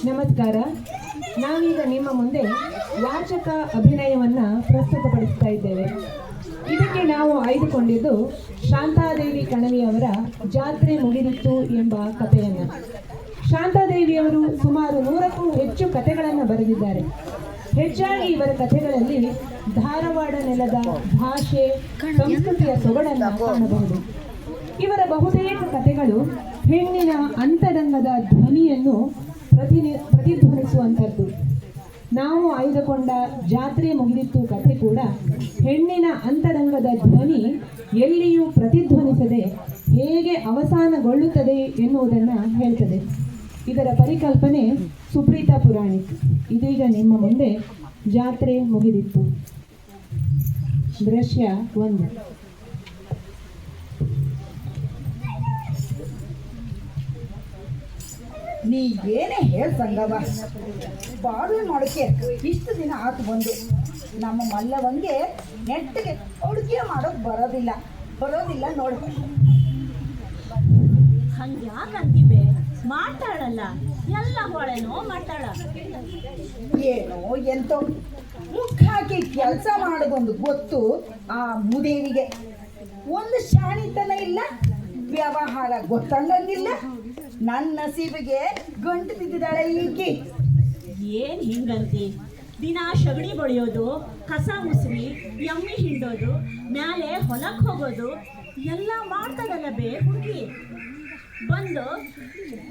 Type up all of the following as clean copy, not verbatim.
ನಮಸ್ಕಾರ. ನಾವೀಗ ನಿಮ್ಮ ಮುಂದೆ ವಾಚಕ ಅಭಿನಯವನ್ನ ಪ್ರಸ್ತುತಪಡಿಸ್ತಾ ಇದ್ದೇವೆ. ಇದಕ್ಕೆ ನಾವು ಆಯ್ದುಕೊಂಡಿದ್ದು ಶಾಂತಾದೇವಿ ಕಣವಿಯವರ ಜಾತ್ರೆ ಮುಗಿದಿತ್ತು ಎಂಬ ಕಥೆಯನ್ನ. ಶಾಂತಾದೇವಿಯವರು ಸುಮಾರು 100ಕ್ಕೂ ಹೆಚ್ಚು ಕಥೆಗಳನ್ನು ಬರೆದಿದ್ದಾರೆ. ಹೆಚ್ಚಾಗಿ ಇವರ ಕಥೆಗಳಲ್ಲಿ ಧಾರವಾಡ ನೆಲದ ಭಾಷೆ, ಸಂಸ್ಕೃತಿಯ ಸೊಗಡನ್ನು ಕಾಣಬಹುದು. ಇವರ ಬಹುತೇಕ ಕಥೆಗಳು ಹೆಣ್ಣಿನ ಅಂತರಂಗದ ಧ್ವನಿಯನ್ನು ಪ್ರತಿಧ್ವನಿಸುವಂಥದ್ದು. ನಾವು ಆಯ್ದುಕೊಂಡ ಜಾತ್ರೆ ಮುಗಿದಿತ್ತು ಕಥೆ ಕೂಡ ಹೆಣ್ಣಿನ ಅಂತರಂಗದ ಧ್ವನಿ ಎಲ್ಲಿಯೂ ಪ್ರತಿಧ್ವನಿಸದೆ ಹೇಗೆ ಅವಸಾನಗೊಳ್ಳುತ್ತದೆ ಎನ್ನುವುದನ್ನು ಹೇಳ್ತದೆ. ಇದರ ಪರಿಕಲ್ಪನೆ ಸುಪ್ರೀತಾ ಪುರಾಣಿಕ್. ಇದೀಗ ನಿಮ್ಮ ಮುಂದೆ ಜಾತ್ರೆ ಮುಗಿದಿತ್ತು. ದೃಶ್ಯ 1. ನೀ ಏನೇ ಹೇಳ ಸಂಗವ, ಬಾಳು ನೋಡಕ್ಕೆ ಇಷ್ಟು ದಿನ ಆತು ಬಂದು. ನಮ್ಮ ಮಲ್ಲವಂಗೆ ನೆಟ್ಟಿಗೆ ಅಡುಗೆ ಮಾಡೋಕೆ ಬರೋದಿಲ್ಲ ನೋಡು. ಹಂಗ್ಯಾಕಂತೀವಿ, ಮಾತಾಡಲ್ಲ, ಎಲ್ಲ ಹೊಳೆನೋ ಮಾತಾಡ. ಏನೋ ಎಂತೋ ಮುಖ ಹಾಕಿ ಕೆಲಸ ಮಾಡೋದೊಂದು ಗೊತ್ತು ಆ ಮುದೇವಿಗೆ. ಒಂದು ಶಾಣಿತನ ಇಲ್ಲ, ವ್ಯವಹಾರ ಗೊತ್ತಂಗಿಲ್ಲ. ನನ್ನ ನಸೀಬಿಗೆ ಗಂಟು ಬಿದ್ದಿದ್ದಾಳೆ ಈಕಿ. ಏನ್ ಹಿಂಗಂತಿ? ದಿನ ಶಗಣಿ ಬಳಿಯೋದು, ಕಸ ಮುಸ್ರಿ, ಎಮ್ಮಿ ಹಿಂಡೋದು, ಮ್ಯಾಲೆ ಹೊಲಕ್ಕೆ ಹೋಗೋದು ಎಲ್ಲ ಮಾಡ್ತಾಳಲ್ಲ ಬೇ ಹುಡುಗಿ. ಬಂದು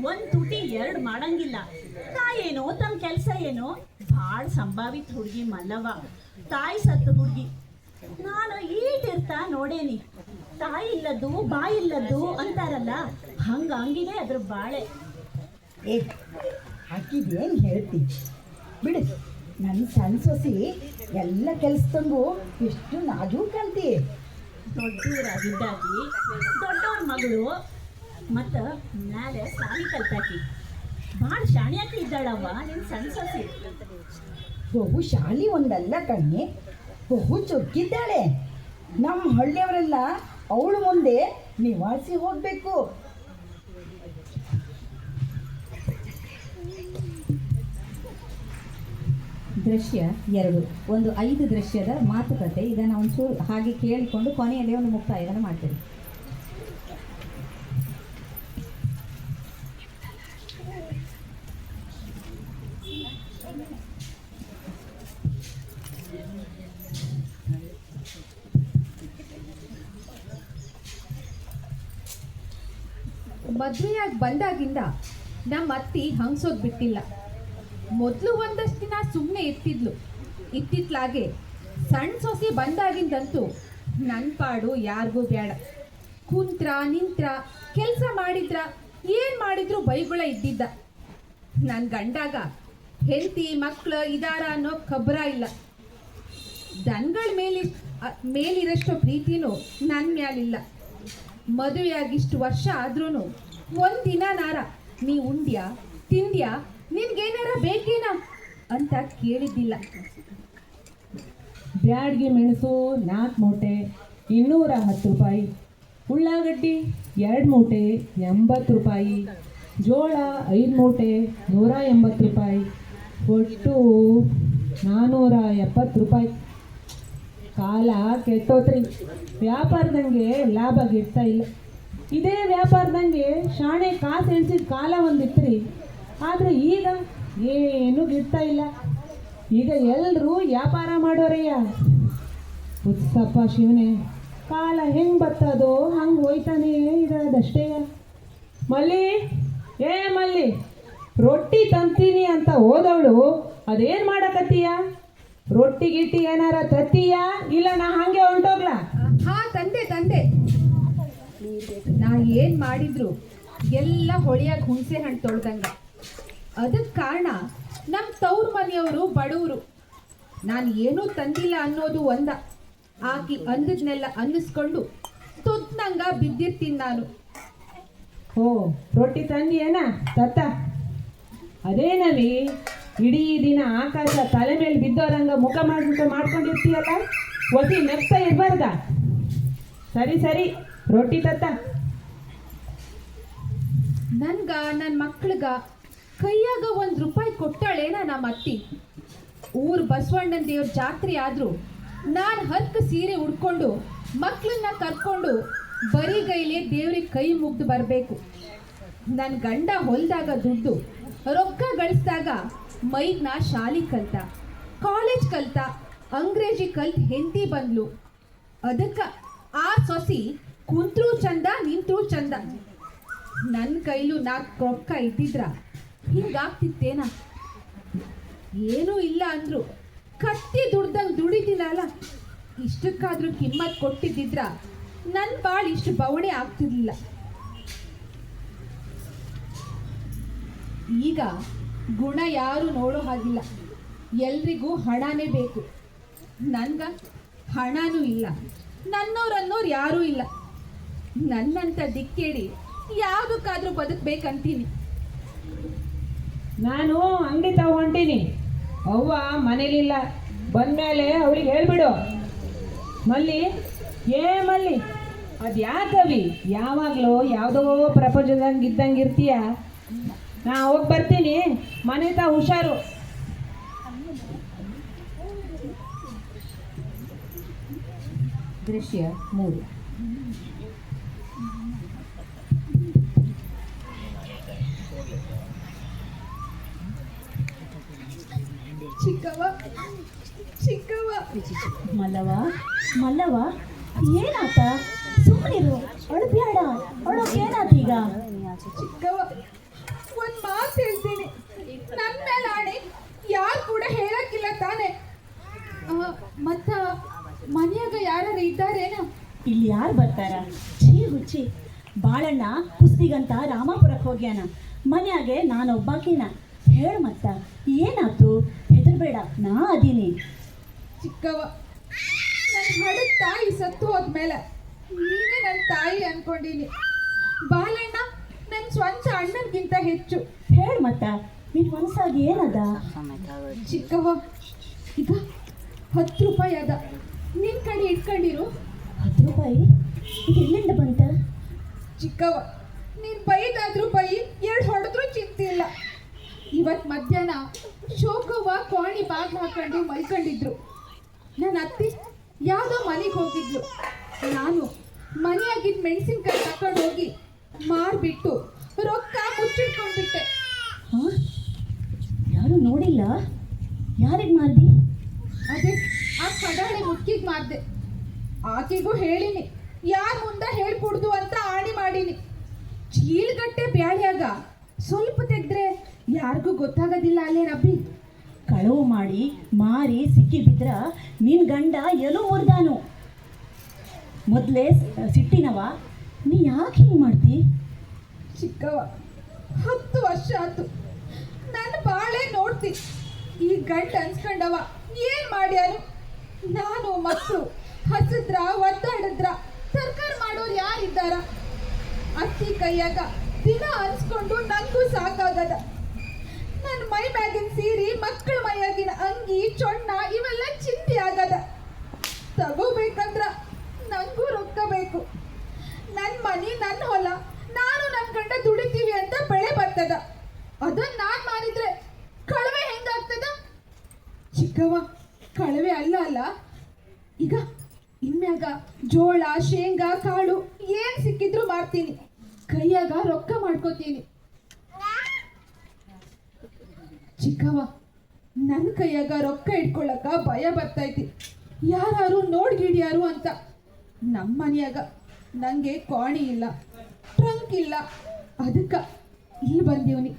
ಒಂದು ತುಟಿ 2 ಮಾಡಂಗಿಲ್ಲ. ತಾಯೇನೋ ತಮ್ಮ ಕೆಲಸ ಏನೋ. ಭಾಳ ಸಂಭಾವಿತ ಹುಡುಗಿ ಮಲ್ಲವ್ವ, ತಾಯಿ ಸತ್ತು ಹುಡುಗಿ. ನಾನು ಈಟಿರ್ತಾ ನೋಡೇನಿ. ತಾಯಿ ಇಲ್ಲದ್ದು ಬಾಯಿ ಇಲ್ಲದ್ದು ಅಂತಾರಲ್ಲ, ಹಂಗಾಗಿದೆ ಅದ್ರ ಬಾಳೆ. ಏ ಹಾಕಿದೇನು ಹೇಳ್ತಿ ಬಿಡು. ನನ್ನ ಸಣ್ಣ ಸೊಸಿ ಎಲ್ಲ ಕೆಲಸದಂಗು ಎಷ್ಟು ನಾಜೂಕಂತಿ. ದೊಡ್ಡವರಾಗಿದ್ದಾಗಿ ದೊಡ್ಡವ್ರ ಮಗಳು ಮತ್ತು ಮ್ಯಾಲೆ ಸಾಲಿ ಕಲ್ತಾಕಿ. ಭಾಳ ಶಾಣ್ಯಾಕಿ ಇದ್ದಾಳವ್ವ ನಿನ್ನ ಸಣ್ಣ ಸೊಸಿ. ಬಹು ಶಾಲಿ ಒಂದಲ್ಲ ಕಣ್ಣಿ, ಬಹು ಚೊಕ್ಕಿದ್ದಾಳೆ. ನಮ್ಮ ಹಳ್ಳಿಯವರೆಲ್ಲ ಅವಳು ಮುಂದೆ ನಿವಾರಿಸಿ ಹೋಗಬೇಕು. ದೃಶ್ಯ 2. ಒಂದು 5 ದೃಶ್ಯದ ಮಾತುಕತೆ. ಇದನ್ನು ಒಂಚೂರು ಹಾಗೆ ಕೇಳಿಕೊಂಡು ಕೊನೆಯಲ್ಲಿ ಒಂದು ಮುಕ್ತಾಯವನ್ನು ಮಾಡ್ತೇವೆ. ಮದುವೆಯಾಗಿ ಬಂದಾಗಿಂದ ನಮ್ಮ ಅತ್ತಿ ಹಂಗ್ಸೋದು ಬಿಟ್ಟಿಲ್ಲ. ಮೊದಲು ಒಂದಷ್ಟು ದಿನ ಸುಮ್ಮನೆ ಇತ್ತಿತ್ಲಾಗೆ ಸಣ್ಣ ಸೊಸಿ ಬಂದಾಗಿಂದಂತೂ ನನ್ನ ಪಾಡು ಯಾರಿಗೂ ಬೇಡ. ಕುಂತ್ರ ನಿಂತ್ರ ಕೆಲಸ ಮಾಡಿದ್ರ ಏನು ಮಾಡಿದ್ರು ಬೈಗುಳ ಇದ್ದಿದ್ದ. ನನ್ನ ಗಂಡಾಗ ಹೆಂಡತಿ ಮಕ್ಕಳು ಇದಾರ ಅನ್ನೋ ಖಬ್ರ ಇಲ್ಲ. ದನಗಳ ಮೇಲಿರಷ್ಟು ಪ್ರೀತಿನೂ ನನ್ನ ಮ್ಯಾಲಿಲ್ಲ. ಮದುವೆಯಾಗಿಷ್ಟು ವರ್ಷ ಆದ್ರೂ ಒಂದಿನ ನಾರ ನೀ ಉಂಡ್ಯಾ ತಿಂದ್ಯಾ ನಿನ್ಗೇನಾರ ಬೇಕೇನ ಅಂತ ಕೇಳಿದ್ದಿಲ್ಲ. ಬ್ಯಾಡ್ಗೆ ಮೆಣಸು 4 ಮೂಟೆ 210 ರೂಪಾಯಿ, ಉಳ್ಳಾಗಡ್ಡಿ 2 ಮೂಟೆ 80 ರೂಪಾಯಿ, ಜೋಳ 5 ಮೂಟೆ 180 ರೂಪಾಯಿ, ಒಟ್ಟು 470 ರೂಪಾಯಿ. ಕಾಲ ಕೆಟ್ಟೋತ್ರಿ. ವ್ಯಾಪಾರದಂಗೆ ಲಾಭ ಗಿಡ್ತಾ ಇಲ್ಲ. ಇದೇ ವ್ಯಾಪಾರದಂಗೆ ಶಾಣೆ ಕಾಸು ಎಣಿಸಿದ ಕಾಲ ಒಂದಿತ್ರಿ. ಆದರೆ ಈಗ ಏನು ಗಿಡ್ತಾ ಇಲ್ಲ. ಈಗ ಎಲ್ಲರೂ ವ್ಯಾಪಾರ ಮಾಡೋರಯ್ಯ. ಉತ್ಸಪ್ಪ ಶಿವನೇ, ಕಾಲ ಹೆಂಗೆ ಬರ್ತದೋ ಹಂಗೆ ಹೋಯ್ತಾನೇ ಇರೋದಷ್ಟೇ. ಮಲ್ಲಿ ರೊಟ್ಟಿ ತಂತೀನಿ ಅಂತ ಹೋದವಳು ಅದೇನು ಮಾಡಕತ್ತೀಯ? ರೊಟ್ಟಿ ಗಿಟ್ಟಿ ಏನಾರ ತತ್ತೀಯ? ಇಲ್ಲ ನಾ ಹಂಗೆ ಹೊಂಟೋಗ್ಲ? ಹಾ ತಂದೆ ನಾ ಏನು ಮಾಡಿದ್ರು ಎಲ್ಲ ಹೊಳಿಯಾಗ ಹುಣಸೆ ಹಣ್ಣು ತೊಳ್ದಂಗ. ಅದಕ್ಕೆ ಕಾರಣ ನಮ್ಮ ತವ್ರ ಮನೆಯವರು ಬಡವರು. ನಾನು ಏನೂ ತಂದಿಲ್ಲ ಅನ್ನೋದು ಒಂದ. ಆಕಿ ಅಂದದ್ನೆಲ್ಲ ಅನ್ನಿಸ್ಕೊಂಡು ತುದ್ನಂಗ ಬಿದ್ದಿರ್ತೀನಿ ನಾನು. ಓ, ರೊಟ್ಟಿ ತಂದಿಯೇನ ತತ್ತ? ಅದೇನವಿ ಇಡೀ ದಿನ ಆಕಾಶ ತಲೆ ಮೇಲೆ ಬಿದ್ದೋರಂಗ ಮುಖ ಮಾಡ್ಕೊಂಡಿರ್ತೀಯಲ್ಲ, ಒಸಿ ನೆಪ್ತಾ ಇರಬಾರ್ದ? ಸರಿ ರೊಟ್ಟಿ ತತ್ತ. ನನ್ಗ ನನ್ನ ಮಕ್ಳಿಗ ಕೈಯಾಗ ಒಂದು 1 ರೂಪಾಯಿ ಕೊಟ್ಟಾಳೇನ ನಮ್ಮ ಅತ್ತಿ. ಊರ್ ಬಸವಣ್ಣನ ದೇವ್ರ ಜಾತ್ರೆ ಆದ್ರೂ ನಾನು ಹತ್ತು ಸೀರೆ ಉಡ್ಕೊಂಡು ಮಕ್ಕಳನ್ನ ಕರ್ಕೊಂಡು ಬರಿಗೈಲಿ ದೇವ್ರಿಗೆ ಕೈ ಮುಗ್ದು ಬರಬೇಕು. ನನ್ನ ಗಂಡ ಹೊಲ್ದಾಗ ದುಡ್ಡು ರೊಕ್ಕ ಗಳಿಸಿದಾಗ ಮೈಗ್ನ ಶಾಲಿ ಕಲ್ತ, ಕಾಲೇಜ್ ಕಲ್ತ, ಅಂಗ್ರೇಜಿ ಕಲ್ತ್ ಹೆಂಡತಿ ಬಂದ್ಲು. ಅದಕ್ಕೆ ಆ ಸೊಸಿ ಕುಂತ್ರು ಚಂದ ನಿಂತ್ರು ಚಂದ. ನನ್ನ ಕೈಲೂ 4 ರೊಕ್ಕ ಇದ್ದಿದ್ರ ಹಿಂಗಾಗ್ತಿತ್ತೇನ? ಏನೂ ಇಲ್ಲ ಅಂದ್ರು ಕತ್ತಿ ದುಡ್ದಂಗೆ ದುಡಿದಿನಲ್ಲ, ಇಷ್ಟಕ್ಕಾದ್ರೂ ಕಿಮ್ಮತ್ ಕೊಟ್ಟಿದ್ದಿದ್ರ ನನ್ನ ಬಾಳ್ ಇಷ್ಟು ಬವಣೆ ಆಗ್ತಿರ್ಲಿಲ್ಲ. ಈಗ ಗುಣ ಯಾರು ನೋಡೋ ಹಾಗಿಲ್ಲ, ಎಲ್ರಿಗೂ ಹಣನೇ ಬೇಕು. ನನ್ಗ ಹಣನೂ ಇಲ್ಲ, ನನ್ನೋರನ್ನೋರು ಯಾರೂ ಇಲ್ಲ. ನನ್ನಂತ ದಿಕ್ಕೇಡಿ ಯಾವುದಕ್ಕಾದ್ರೂ ಬದುಕ್ಬೇಕಂತೀನಿ. ನಾನು ಅಂಗಡಿ ತಗೊಂಡೀನಿ, ಅವ್ವ ಮನೇಲಿಲ್ಲ, ಬಂದ್ಮೇಲೆ ಅವ್ರಿಗೆ ಹೇಳ್ಬಿಡು. ಮಲ್ಲಿ ಮಲ್ಲಿ ಅದು ಯಾಕವಿ ಯಾವಾಗಲೂ ಯಾವುದೋ ಪ್ರಪಂಚದಂಗೆ ಇದ್ದಂಗೆ ಇರ್ತೀಯ. ನಾ ಹೋಗಿ ಬರ್ತೀನಿ, ಮನೆ ತಾ ಹುಷಾರು. ದೃಶ್ಯ 3. ಚಿಕ್ಕವ್ವ ಚಿಕ್ಕವ್ವ, ಮಲ್ಲವ ಮಲ್ಲವ ಏನಾತ? ಸುಮ್ಮನಿರು, ಅಳ್ಬ್ಯಾಡ, ಅಳೋಕೇನಾತೀಗ? ಚಿಕ್ಕವ್ವ ಒಂದ್ ಮಾತು ಹೇಳ್ತೀನಿ, ನನ್ನ ಮೇಲೆ ಆಣೆ ಯಾರು ಕೂಡ ಹೇಳಕ್ಕಿಲ್ಲ ತಾನೆ. ಮತ್ತ ಮನ್ಯಾಗ ಯಾರು ಇದ್ದಾರೇನ? ಇಲ್ಲಿ ಯಾರು ಬರ್ತಾರ? ಛೀ ಹುಚ್ಚಿ, ಬಾಳಣ್ಣ ಕುಸ್ತಿಗಂತ ರಾಮಾಪುರಕ್ಕೆ ಹೋಗ್ಯಾನ, ಮನ್ಯಾಗೆ ನಾನೊಬ್ಬಾಕಿನ. ಹೇಳು ಮತ್ತ ಏನಾತು? ಹೆದರ್ಬೇಡ, ನಾ ಅದೀನಿ. ಚಿಕ್ಕವ್ವ, ನನ್ನ ಹಡದ ತಾಯಿ ಸತ್ತು ಹೋದ್ಮೇಲೆ ನೀನೇ ನನ್ನ ತಾಯಿ ಅನ್ಕೊಂಡೀನಿ. ಬಾಲಣ್ಣ ನನ್ನ ಸ್ವಂತ ಅಣ್ಣನ್ಗಿಂತ ಹೆಚ್ಚು. ಹೇಳು ಮತ್ತ ನಿನ್ ಮನಸ್ಸಾಗಿ ಏನದ? ಚಿಕ್ಕವ್ವ, ಈಗ 10 ರೂಪಾಯಿ ಅದ, ನಿನ್ ಕಡೆ ಇಟ್ಕೊಂಡಿರು. 10 ರೂಪಾಯಿ? ಇದು ಎಲ್ಲಿಂದ ಬಂತ? ಚಿಕ್ಕವ್ವ, ನೀನ್ ಬೈದಾದ್ರೂ ಬೈ, 2 ಹೊಡೆದ್ರೂ ಚಿಂತೆ ಇಲ್ಲ. ಇವತ್ತು ಮಧ್ಯಾಹ್ನ ಶೋಕವ್ವ ಕೋಣಿ ಬಾಗ್ಲು ಹಾಕೊಂಡು ಮಲ್ಕೊಂಡಿದ್ರು. ನನ್ನ ಅತ್ತಿ ಯಾವುದೋ ಮನೆಗೆ ಹೋಗಿದ್ಲು. ನಾನು ಮನೆಯಾಗಿದ್ದ ಮೆಣಸಿನ್ಕಾಯಿ ತಕೊಂಡು ಹೋಗಿ ಮಾರ್ಬಿಟ್ಟು ರೊಕ್ಕ ಮುಚ್ಚಿಟ್ಕೊಂಡ್ಬಿಟ್ಟೆ. ಹಾ? ಯಾರು ನೋಡಿಲ್ಲ? ಯಾರಿಗೆ ಮಾರ್ದಿ? ಅದೇ ಆ ಕಡಾಳೆ ಮುಕ್ಕಿಗೆ ಮಾರ್ದೆ. ಆಕೆಗೂ ಹೇಳಿನಿ, ಯಾರ ಮುಂದೆ ಹೇಳ್ಕೊಡ್ದು ಅಂತ ಆಣಿ ಮಾಡೀನಿ. ಚೀಲ್ಗಟ್ಟೆ ಬ್ಯಾಳ್ಯಾಗ ಸ್ವಲ್ಪ ತೆಗ್ದ್ರೆ ಯಾರಿಗೂ ಗೊತ್ತಾಗೋದಿಲ್ಲ ಅಲ್ಲೇನಬ್ಬಿ. ಕಳವು ಮಾಡಿ ಮಾರಿ ಸಿಕ್ಕಿ ಬಿದ್ರ ನಿನ್ ಗಂಡ ಎಲ್ಲೋ ಮುರ್ದಾನು. ಮೊದಲೇ ಸಿಟ್ಟಿನವ, ನೀ ಯಾಕೆ ಹಿಂಗೆ ಮಾಡ್ತಿ? ಚಿಕ್ಕವ, 10 ವರ್ಷ ಆತು ನನ್ನ ಬಾಳೆ ನೋಡ್ತಿ. ಈ ಗಂಟ ಅನ್ಸ್ಕೊಂಡವ ಏನ್ ಮಾಡ್ಯಾನು? ನಾನು ಮಕ್ಕಳು ಹಸಿದ್ರ ಒದ್ದಾಡಿದ್ರ ಸರ್ಕಾರ ಮಾಡೋರು ಯಾರಿದ್ದಾರ? ಅತ್ತಿ ಕೈಯಾಗ ದಿನ ಅನ್ಸ್ಕೊಂಡು ನಂಗೂ ಸಾಕಾಗದ. ನನ್ನ ಮೈ ಮ್ಯಾಗಿನ ಸೀರೆ, ಮಕ್ಕಳ ಮೈಯಾಗಿನ ಅಂಗಿ, ಚೊಣ್ಣ ಇವೆಲ್ಲ ಚಿಂತೆ ಆಗದ. ತಗೋಬೇಕಂದ್ರ ನಂಗೂ ರೊಕ್ಕ ಬೇಕು. ನನ್ನ ಮನೆ, ನನ್ನ ಹೊಲ, ನಾನು ನನ್ನ ಗಂಡ ದುಡಿತೀವಿ ಅಂತ ಬೆಳೆ ಬರ್ತದ. ಅದನ್ನ ನಾನು ಮಾರಿದ್ರೆ ಕಳವೆ ಹೆಂಗಾಗ್ತದ? ಚಿಕ್ಕವ್ವ, ಕಳವೆ ಅಲ್ಲ. ಈಗ ಇನ್ಮ್ಯಾಗ ಜೋಳ, ಶೇಂಗಾ, ಕಾಳು ಏನ್ ಸಿಕ್ಕಿದ್ರು ಮಾರ್ತೀನಿ, ಕೈಯಾಗ ರೊಕ್ಕ ಮಾಡ್ಕೋತೀನಿ. ಚಿಕ್ಕವ್ವ, ನನ್ನ ಕೈಯಾಗ ರೊಕ್ಕ ಇಟ್ಕೊಳ್ಳಕ ಭಯ ಬರ್ತೈತಿ. ಯಾರು ನೋಡ್ಗಿಡ್ಯಾರು ಅಂತ. ನಮ್ಮ ಮನ್ಯಾಗ ನನಗೆ ಕೋಣಿ ಇಲ್ಲ, ಟ್ರಂಕ್ ಇಲ್ಲ, ಅದಕ್ಕೆ ಇಲ್ಲಿ ಬಂದೀವ್ನಿ.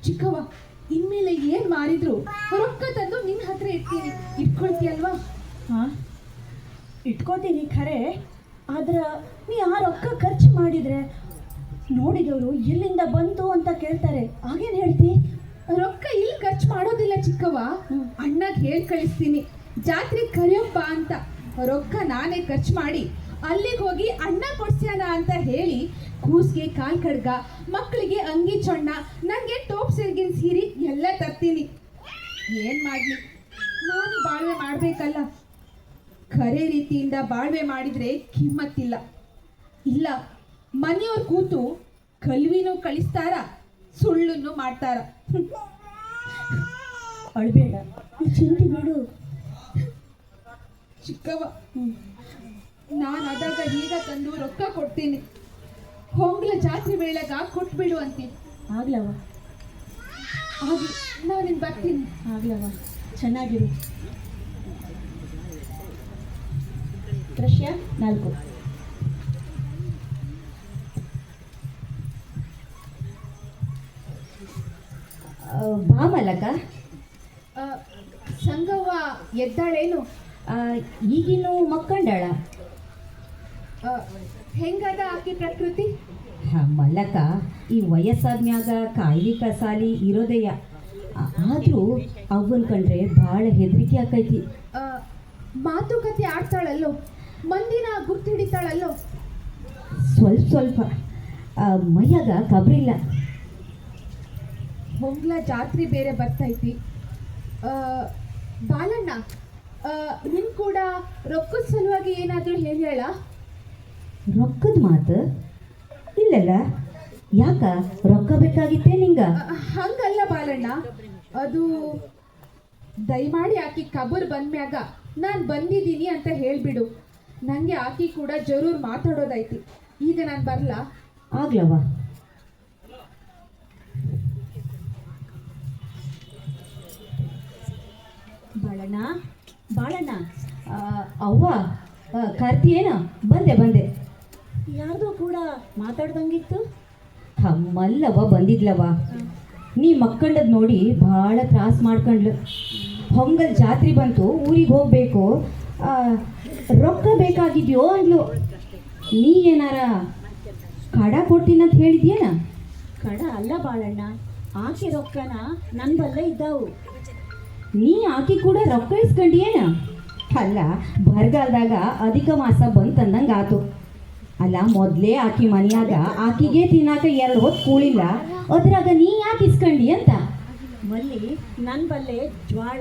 ಚಿಕ್ಕವ್ವ, ಇನ್ಮೇಲೆ ಏನು ಮಾರಿದ್ರು ರೊಕ್ಕ ತಂದು ನಿನ್ನ ಹತ್ರ ಇಡ್ತೀನಿ, ಇಟ್ಕೊಳ್ತೀಯಲ್ವಾ? ಹಾಂ, ಇಟ್ಕೋತೀನಿ ಖರೆ. ಆದ್ರೆ ನೀ ಆ ರೊಕ್ಕ ಖರ್ಚು ಮಾಡಿದರೆ ನೋಡಿದವರು ಎಲ್ಲಿಂದ ಬಂತು ಅಂತ ಕೇಳ್ತಾರೆ, ಆಗೇನು ಹೇಳ್ತಿ? ರೊಕ್ಕ ಇಲ್ಲಿ ಖರ್ಚು ಮಾಡೋದಿಲ್ಲ ಚಿಕ್ಕವ್ವ, ಅಣ್ಣಗೆ ಹೇಳಿ ಕಳಿಸ್ತೀನಿ, ಜಾತ್ರೆ ಕರೆಯಪ್ಪ ಅಂತ. ರೊಕ್ಕ ನಾನೇ ಖರ್ಚು ಮಾಡಿ ಅಲ್ಲಿಗೆ ಹೋಗಿ ಅಣ್ಣ ಕೊಡ್ಸ್ಯಾನ ಅಂತ ಹೇಳಿ ಕೂಸ್ಗೆ ಕಾಲ್ ಕಡ್ಗ, ಮಕ್ಕಳಿಗೆ ಅಂಗಿ ಚೊಣ್ಣ, ನನಗೆ ಟೋಪ್ ಸೆರ್ಗಿನ ಸೀರೆ ಎಲ್ಲ ತರ್ತೀನಿ. ಏನು ಮಾಡಲಿ, ನಾನು ಬಾಳ್ವೆ ಮಾಡಬೇಕಲ್ಲ. ಖರೆ ರೀತಿಯಿಂದ ಬಾಳ್ವೆ ಮಾಡಿದರೆ ಕಿಮ್ಮತ್ತಿಲ್ಲ. ಇಲ್ಲ, ಮನೆಯವ್ರು ಕೂತು ಕಲ್ವಿನೂ ಕಳಿಸ್ತಾರ, ಸುಳ್ಳನ್ನು ಮಾಡ್ತಾರ. ಅಳ್ಬೇಡ, ಚಿಂತೆ ಬಿಡು. ಚಿಕ್ಕವ್ವ, ನಾನು ಅದಾಗ ಈಗ ತಂದು ರೊಕ್ಕ ಕೊಡ್ತೀನಿ, ಹೊಂಗ್ಲ ಜಾತ್ರೆ ವೇಳೆಗ ಕೊಟ್ಬಿಡು ಅಂತೀನಿ. ಆಗ್ಲವ ಹಾಗೆ ನಾನು ಬರ್ತೀನಿ. ಆಗ್ಲವ, ಚೆನ್ನಾಗಿರು. ದೃಶ್ಯ 4. ಬಾ ಮಲಕ. ಸಂಗವ್ವ ಎದ್ದಾಳೇನು? ಈಗಿನ್ನು ಮಕ್ಕಂಡಾಳ. ಹೆಂಗದ ಆಕಿ ಪ್ರಕೃತಿ? ಮಲ್ಲಕ, ಈ ವಯಸ್ಸಾದ್ಮ್ಯಾಗ ಕಾಯಿಲೆ ಕಸಾಲಿ ಇರೋದಯ್ಯ. ಆದರೂ ಅವನ್ ಕಂಡ್ರೆ ಭಾಳ ಹೆದರಿಕೆ ಆಕೈತಿ. ಮಾತುಕತೆ ಆಡ್ತಾಳಲ್ಲೋ, ಮಂದಿನ ಗುರ್ತು ಹಿಡಿತಾಳಲ್ಲೋ? ಸ್ವಲ್ಪ ಸ್ವಲ್ಪ. ಮೈಯಾಗ ಕಬ್ರಿಲ್ಲ. ಹೊಂಗ್ಲ ಜಾತ್ರೆ ಬೇರೆ ಬರ್ತೈತಿ. ಬಾಲಣ್ಣ, ನಿನ್ ಕೂಡ ರೊಕ್ಕದ ಸಲುವಾಗಿ ಏನಾದರೂ ಹೇಳ್ಯಾಳ? ರೊಕ್ಕದ ಮಾತು ಇಲ್ಲಲ್ಲ. ಯಾಕ ರೊಕ್ಕ ಬೇಕಾಗಿತ್ತೇ ನಿಂಗ? ಹಂಗಲ್ಲ ಬಾಲಣ್ಣ, ಅದು ದಯಮಾಡಿ ಆಕಿ ಕಬರ್ ಬಂದ್ಮ್ಯಾಗ ನಾನು ಬಂದಿದ್ದೀನಿ ಅಂತ ಹೇಳ್ಬಿಡು. ನನಗೆ ಆಕಿ ಕೂಡ ಜರೂರ್ ಮಾತಾಡೋದೈತಿ. ಈಗ ನಾನು ಬರಲಾ? ಆಗ್ಲವ. ಬಾಳಣ್ಣ, ಬಾಳಣ್ಣ. ಅವ್ವ, ಕರ್ತಿಯೇನ? ಬಂದೆ ಬಂದೆ. ಯಾರ್ದೋ ಕೂಡ ಮಾತಾಡ್ದಂಗಿತ್ತು. ಮಲ್ಲವ್ವ ಬಂದಿದ್ಲವ. ನೀ ಮಕ್ಕಂಡದ್ ನೋಡಿ ಭಾಳ ತ್ರಾಸ ಮಾಡ್ಕೊಂಡ್ಲು. ಹೊಂಗಲ್ ಜಾತ್ರೆ ಬಂತು, ಊರಿಗೆ ಹೋಗ್ಬೇಕು, ರೊಕ್ಕ ಬೇಕಾಗಿದ್ಯೋ ಅಂದ್ಲು. ನೀ ಏನಾರ ಕಡ ಕೊಡ್ತೀನಂತ ಹೇಳಿದ್ಯೇನ? ಕಡ ಅಲ್ಲ ಬಾಳಣ್ಣ, ಆಕೆ ರೊಕ್ಕನ ನನ್ನ ಬಲ್ಲೇ ಇದ್ದಾವು. ನೀ ಆಕಿ ಕೂಡ ರೊಕ್ಕ ಇಸ್ಕೊಂಡಿಯೇನ? ಅಲ್ಲ, ಬರಗಾಲದಾಗ ಅಧಿಕ ಮಾಸ ಬಂತಂದಂಗೆ ಆತು. ಅಲ್ಲ, ಮೊದಲೇ ಆಕಿ ಮನೆಯಾಗ ಆಕಿಗೆ ತಿನ್ನಾಕ 2 ಹೊತ್ತು ಕೂಳಿಲ್ಲ, ಅದ್ರಾಗ ನೀ ಯಾಕೆ ಇಸ್ಕೊಂಡಿ ಅಂತ. ಮಲ್ಲಿ ನನ್ನ ಬಲ್ಲೆ ಜ್ವಾಳ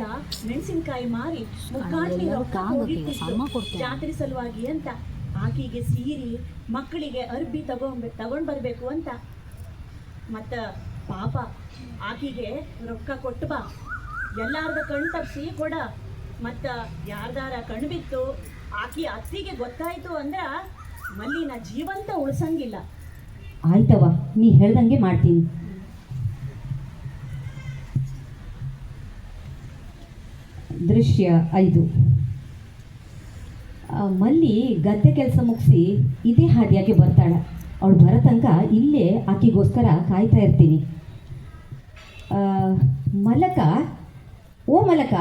ಮೆಣಸಿನ್ಕಾಯಿ ಮಾರಿ ಮುಕ್ಕಾಟ್ಲಿ ರೊಕ್ಕ ಹೋಗಿಟ್ಟಿತ್ತು ಜಾತ್ರೆ ಸಲುವಾಗಿ ಅಂತ. ಆಕಿಗೆ ಸೀರೆ, ಮಕ್ಕಳಿಗೆ ಅರ್ಬಿ ತಗೊಂಡ್ ಬರಬೇಕು ಅಂತ. ಮತ್ತ ಪಾಪ ಆಕಿಗೆ ರೊಕ್ಕ ಕೊಟ್ಟು ಬಾ, ಎಲ್ಲಾರ್ದ ಕಣ್ ತಪ್ಸಿ ಕೊಡ. ಮತ್ತ ಯಾರ್ದಾರ ಕಣ್ ಬಿತ್ತು, ಆಕಿ ಅತ್ತಿಗೆ ಗೊತ್ತಾಯ್ತು ಅಂದ್ರ ಮಲ್ಲಿನ ಜೀವಂತ ಉಳ್ಸಂಗಿಲ್ಲ. ಆಯ್ತವ, ನೀ ಹೇಳ್ದಂಗೆ ಮಾಡ್ತೀನಿ. ದೃಶ್ಯ 5. ಮಲ್ಲಿ ಗದ್ದೆ ಕೆಲಸ ಮುಗಿಸಿ ಇದೇ ಹಾದಿಯಾಗಿ ಬರ್ತಾಳ. ಅವಳು ಬರೋ ತನಕ ಇಲ್ಲೇ ಆಕಿಗೋಸ್ಕರ ಕಾಯ್ತಾ ಇರ್ತೀನಿ. ಮಲಕ, ಓ ಮಲಕ,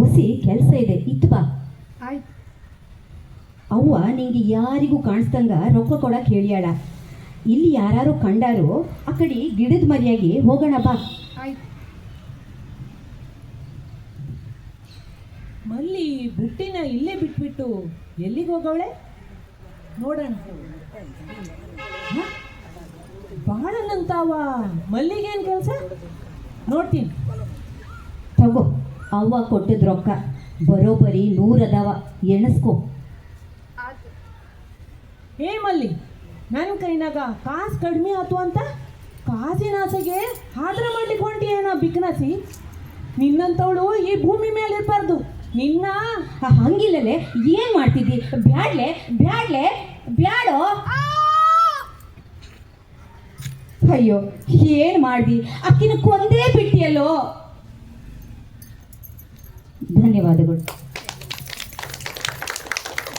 ಒಸಿ ಕೆಲಸ ಇದೆ, ಇತ್ತು ಬಾ. ಆಯ್ತು. ಅವ್ವ ನಿಂಗೆ ಯಾರಿಗೂ ಕಾಣಿಸ್ದಂಗ ರೊಕ್ಕ ಕೊಡಕ್ಕೆ ಹೇಳ್ಯಾಳ. ಇಲ್ಲಿ ಯಾರು ಕಂಡಾರು ಆ ಕಡೆ ಗಿಡದ ಮರಿಯಾಗಿ ಹೋಗೋಣ ಬಾ. ಆಯ್ತು. ಮಲ್ಲಿ ಬುಟ್ಟಿನ ಇಲ್ಲೇ ಬಿಟ್ಬಿಟ್ಟು ಎಲ್ಲಿಗೆ ಹೋಗವಳೆ ನೋಡೋಣ. ಬಾಳನಂತಾವ ಮಲ್ಲಿಗೇನು ಕೆಲಸ ನೋಡ್ತೀನಿ. ತಗೋ, ಅವ್ವ ಕೊಟ್ಟಿದ್ ರೊಕ್ಕ ಬರೋಬ್ಬರಿ 100 ಅದಾವ, ಎಣಿಸ್ಕೊ. ಆಯ್ತು. ಏ ಮಲ್ಲಿ, ನನ್ನ ಕೈನಾಗ ಕಾಸು ಕಡಿಮೆ ಆತು ಅಂತ ಕಾಸಿನ ಆಸೆಗೆ ಹಾದ್ರ ಮಾಡ್ಲಿಕ್ಕೆ ಹೊಂಟಿಯೇನ ಬಿಕ್ನಾಸಿ? ನಿನ್ನಂತವಳು ಈ ಭೂಮಿ ಮೇಲೆ ಇರಬಾರ್ದು. ನಿನ್ನ ಹಂಗಿಲ್ಲಲೆ, ಏನ್ ಮಾಡ್ತಿದ್ದಿ? ಬ್ಯಾಡ್ಲೆ ಬ್ಯಾಡ್ಲೆ ಬ್ಯಾಡೋ. ಅಯ್ಯೋ, ಏನ್ ಮಾಡ್ದಿ? ಅಕ್ಕಿನ ಕೊಂದೇ ಬಿಟ್ಟಿಯಲ್ಲೋ. ಧನ್ಯವಾದಗಳು.